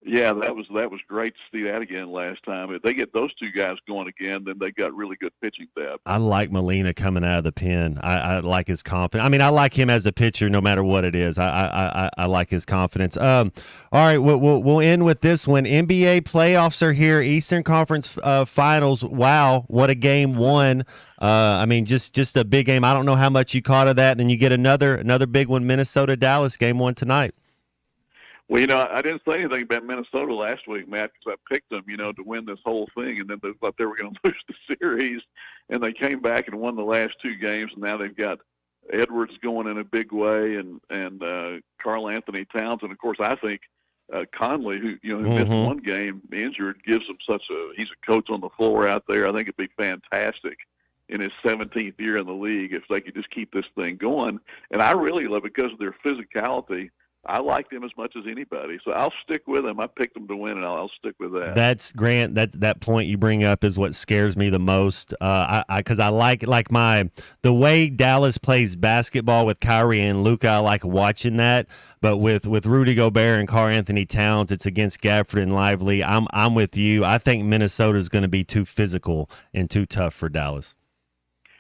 Yeah, that was great to see that again last time. If they get those 2 guys going again, then they got really good pitching depth. I like Molina coming out of the pen. I like his confidence. I mean, I like him as a pitcher, no matter what it is. I like his confidence. All right, we'll end with this one. NBA playoffs are here. Eastern Conference Finals. Wow, what a game 1. I mean, just a big game. I don't know how much you caught of that. And then you get another big one, Minnesota-Dallas, game 1 tonight. Well, I didn't say anything about Minnesota last week, Matt, because I picked them, to win this whole thing, and then they thought they were going to lose the series, and they came back and won the last 2 games, and now they've got Edwards going in a big way, and Karl Anthony Towns, and of course I think Conley, who missed 1 game injured, gives them he's a coach on the floor out there. I think it'd be fantastic in his 17th year in the league if they could just keep this thing going, and I really love it because of their physicality. I like them as much as anybody, so I'll stick with them. I picked them to win, and I'll stick with that. That's Grant. That point you bring up is what scares me the most. Because I like the way Dallas plays basketball with Kyrie and Luka. I like watching that. But with Rudy Gobert and Karl Anthony Towns, it's against Gafford and Lively. I'm with you. I think Minnesota is going to be too physical and too tough for Dallas.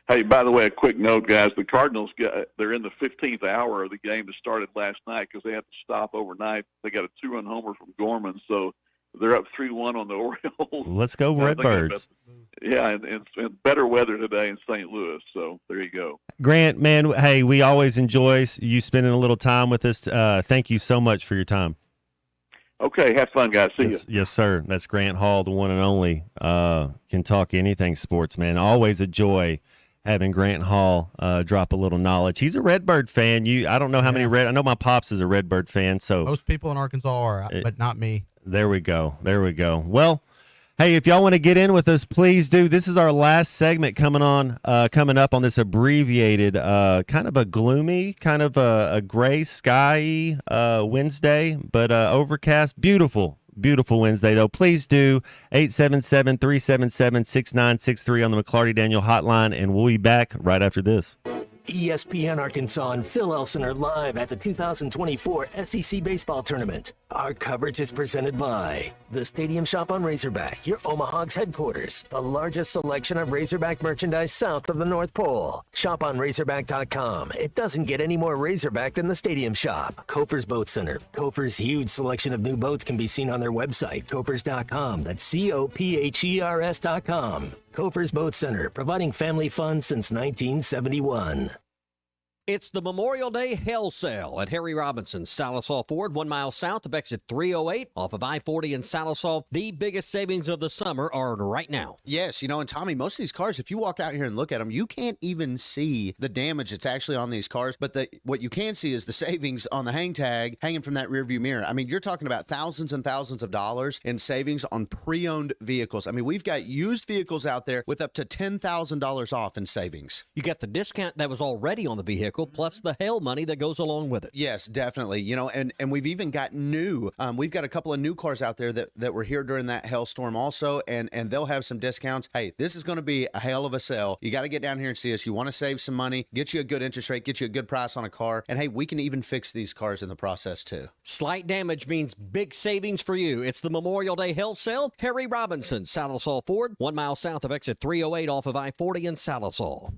Hey, by the way, a quick note, guys. The Cardinals, they're in the 15th hour of the game that started last night because they had to stop overnight. They got a 2-run homer from Gorman, so they're up 3-1 on the Orioles. Let's go Redbirds. Yeah, and better weather today in St. Louis, so there you go. Grant, man, hey, we always enjoy you spending a little time with us. Thank you so much for your time. Okay, have fun, guys. See you. Yes, sir. That's Grant Hall, the one and only. Can talk anything sports, man. Always a joy having Grant Hall drop a little knowledge. He's a Redbird fan. I don't know how many I know my pops is a Redbird fan. So most people in Arkansas are, but not me. There we go. Well, hey, if y'all want to get in with us, please do. This is our last segment coming up on this abbreviated, kind of a gloomy, kind of a gray, sky Wednesday, but overcast, beautiful Wednesday, though. Please do 877-377-6963 on the McLarty Daniel hotline, and we'll be back right after this. ESPN Arkansas and Phil Elson are live at the 2024 SEC Baseball Tournament. Our coverage is presented by the Stadium Shop on Razorback, your Omaha's headquarters, the largest selection of Razorback merchandise south of the North Pole. Shop on Razorback.com. It doesn't get any more Razorback than the Stadium Shop. Kofer's Boat Center. Kofer's huge selection of new boats can be seen on their website, Koffers.com. That's COPHERS.com. Kofer's Boat Center, providing family fun since 1971. It's the Memorial Day Hell Sale at Harry Robinson's Salisaw Ford, 1 mile south of exit 308 off of I-40 in Salisaw. The biggest savings of the summer are right now. Yes, and Tommy, most of these cars, if you walk out here and look at them, you can't even see the damage that's actually on these cars. But what you can see is the savings on the hang tag hanging from that rearview mirror. I mean, you're talking about thousands and thousands of dollars in savings on pre-owned vehicles. I mean, we've got used vehicles out there with up to $10,000 off in savings. You get the discount that was already on the vehicle, plus the hell money that goes along with it. Yes, definitely. And we've even got new. We've got a couple of new cars out there that were here during that hailstorm also, and they'll have some discounts. Hey, this is going to be a hell of a sale. You got to get down here and see us. You want to save some money, get you a good interest rate, get you a good price on a car, and hey, we can even fix these cars in the process too. Slight damage means big savings for you. It's the Memorial Day Hell Sale. Harry Robinson, Salisaw Ford, 1 mile south of exit 308 off of I-40 in Salisaw.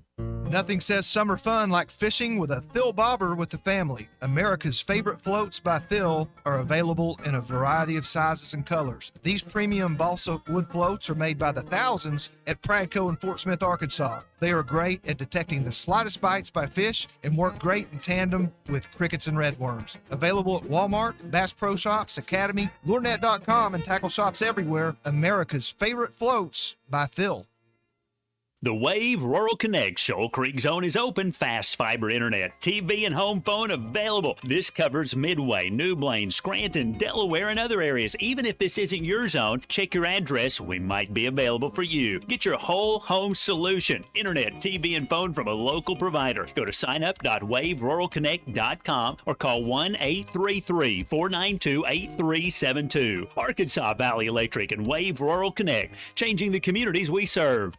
Nothing says summer fun like fishing with a Thill Bobber with the family. America's favorite floats by Thill are available in a variety of sizes and colors. These premium balsa wood floats are made by the thousands at Pradco in Fort Smith, Arkansas. They are great at detecting the slightest bites by fish and work great in tandem with crickets and redworms. Available at Walmart, Bass Pro Shops, Academy, LureNet.com, and tackle shops everywhere. America's favorite floats by Thill. The Wave Rural Connect Shoal Creek Zone is open. Fast fiber internet, TV, and home phone available. This covers Midway, New Blaine, Scranton, Delaware, and other areas. Even if this isn't your zone, check your address. We might be available for you. Get your whole home solution. Internet, TV, and phone from a local provider. Go to signup.waveruralconnect.com or call 1-833-492-8372. Arkansas Valley Electric and Wave Rural Connect, changing the communities we serve.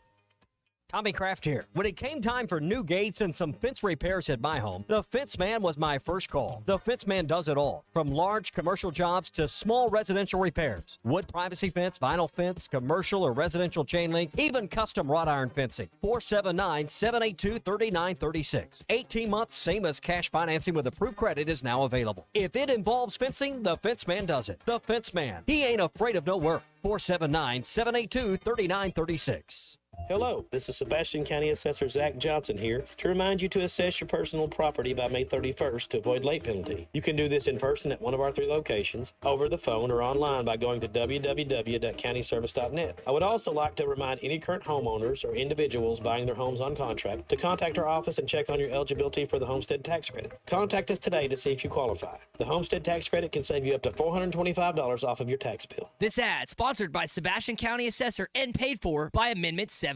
Tommy Kraft here. When it came time for new gates and some fence repairs at my home, the Fence Man was my first call. The Fence Man does it all, from large commercial jobs to small residential repairs. Wood privacy fence, vinyl fence, commercial or residential chain link, even custom wrought iron fencing. 479-782-3936. 18 months, same as cash financing with approved credit is now available. If it involves fencing, the Fence Man does it. The Fence Man. He ain't afraid of no work. 479-782-3936. Hello, this is Sebastian County Assessor Zach Johnson here to remind you to assess your personal property by May 31st to avoid late penalty. You can do this in person at one of our 3 locations, over the phone, or online by going to www.countyservice.net. I would also like to remind any current homeowners or individuals buying their homes on contract to contact our office and check on your eligibility for the homestead tax credit. Contact us today to see if you qualify. The homestead tax credit can save you up to $425 off of your tax bill. This ad sponsored by Sebastian County Assessor and paid for by Amendment 79.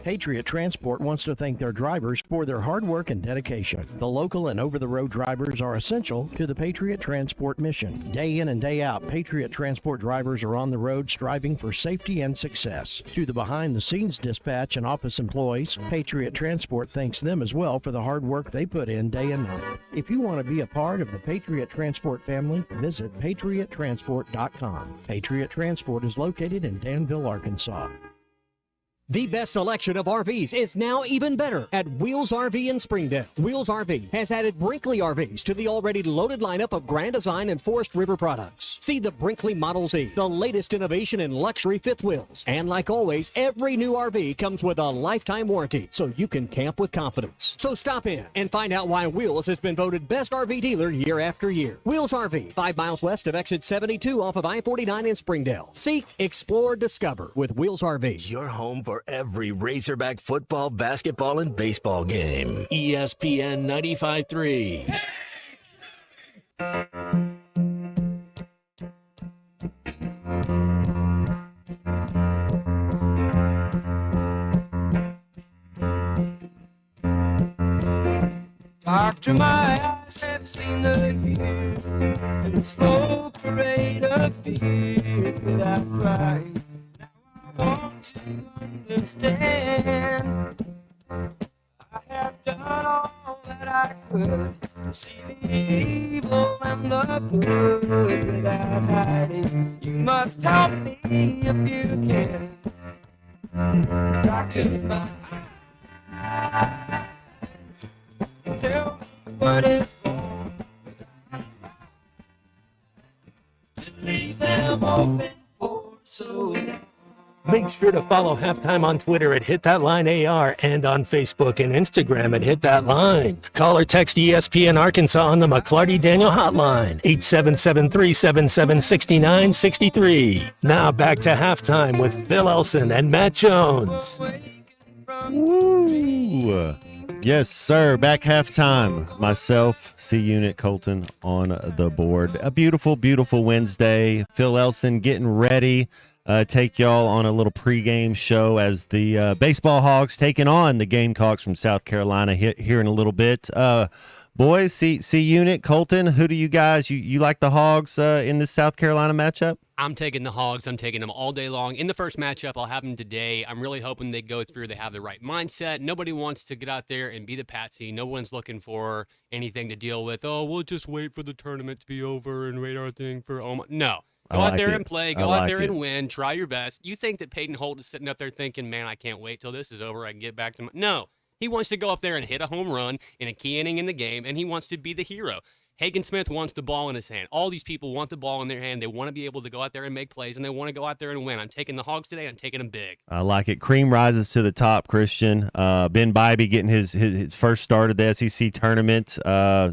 Patriot Transport wants to thank their drivers for their hard work and dedication. The local and over-the-road drivers are essential to the Patriot Transport mission. Day in and day out, Patriot Transport drivers are on the road striving for safety and success. To the behind-the-scenes dispatch and office employees, Patriot Transport thanks them as well for the hard work they put in day and night. If you want to be a part of the Patriot Transport family, visit patriottransport.com. Patriot Transport is located in Danville, Arkansas. The best selection of RVs is now even better at Wheels RV in Springdale. Wheels RV has added Brinkley RVs to the already loaded lineup of Grand Design and Forest River products. See the Brinkley Model Z, the latest innovation in luxury fifth wheels. And like always, every new RV comes with a lifetime warranty, so you can camp with confidence. So stop in and find out why Wheels has been voted best RV dealer year after year. Wheels RV, 5 miles west of exit 72 off of I-49 in Springdale. Seek, explore, discover with Wheels RV. Your home for every Razorback football, basketball, and baseball game. ESPN 95.3. Doctor, my eyes have seen the years and the slow parade of fears without crying. Now I want to understand. I have done all that I could to see the evil and the good without hiding. You must help me if you can. Doctor, my eyes, tell me what it's for. Just leave them open for so long. Make sure to follow Halftime on Twitter at HitThatLineAR and on Facebook and Instagram at HitThatLine. Call or text ESPN Arkansas on the McClarty Daniel Hotline, 877-377-6963. Now back to Halftime with Phil Elson and Matt Jones. Woo! Yes, sir. Back halftime. Myself, C Unit, Colton on the board. A beautiful, beautiful Wednesday. Phil Elson getting ready. Take y'all on a little pregame show as the baseball Hogs taking on the Gamecocks from South Carolina here in a little bit. Boys, C Unit, Colton, who do you guys, you like the Hogs in this South Carolina matchup? I'm taking the Hogs. I'm taking them all day long. In the first matchup, I'll have them today. I'm really hoping they go through. They have the right mindset. Nobody wants to get out there and be the patsy. No one's looking for anything to deal with. Oh, we'll just wait for the tournament to be over and wait our thing for no. Go out there and play. Go out there and win. Try your best. You think that Peyton Holt is sitting up there thinking, man, I can't wait till this is over. I can get back to my... No. He wants to go up there and hit a home run in a key inning in the game, and he wants to be the hero. Hagen Smith wants the ball in his hand. All these people want the ball in their hand. They want to be able to go out there and make plays, and they want to go out there and win. I'm taking the Hogs today. I'm taking them big. I like it. Cream rises to the top, Christian. Ben Bybee getting his first start of the SEC tournament.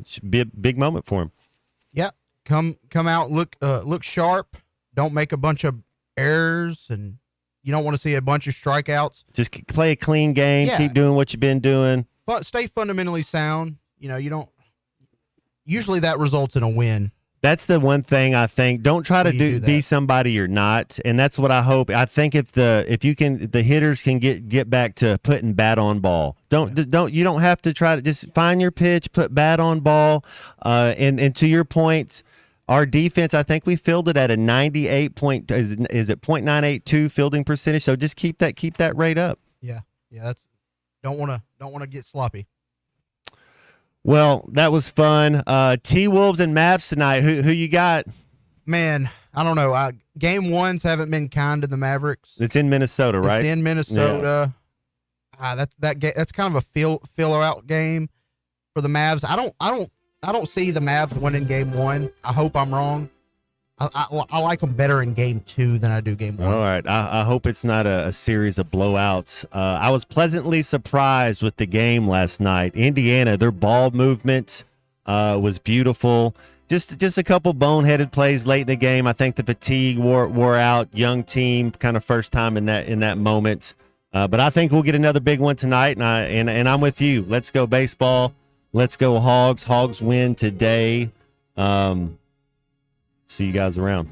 Should be a big moment for him. Yeah, come out, look sharp. Don't make a bunch of errors, and you don't want to see a bunch of strikeouts. Just play a clean game. Yeah. Keep doing what you've been doing. Stay fundamentally sound. You don't. Usually that results in a win. That's the one thing I think. Don't try to be somebody you're not, and that's what I hope. I think if the hitters can get back to putting bat on ball. You don't have to try to just find your pitch, put bat on ball, and to your point, our defense. I think we fielded at a 98 point. Is it .982 fielding percentage? So just keep that rate up. Yeah. That's don't want to get sloppy. Well, that was fun. T-Wolves and Mavs tonight. Who you got? Man, I don't know. Game ones haven't been kind to the Mavericks. It's in Minnesota, right? It's in Minnesota. Yeah. That's kind of a filler out game for the Mavs. I don't see the Mavs winning game one. I hope I'm wrong. I like them better in game two than I do game one. All right. I hope it's not a series of blowouts. I was pleasantly surprised with the game last night. Indiana, their ball movement was beautiful. Just a couple boneheaded plays late in the game. I think the fatigue wore out. Young team, kind of first time in that moment. But I think we'll get another big one tonight, and I'm with you. Let's go baseball. Let's go Hogs. Hogs win today. See you guys around.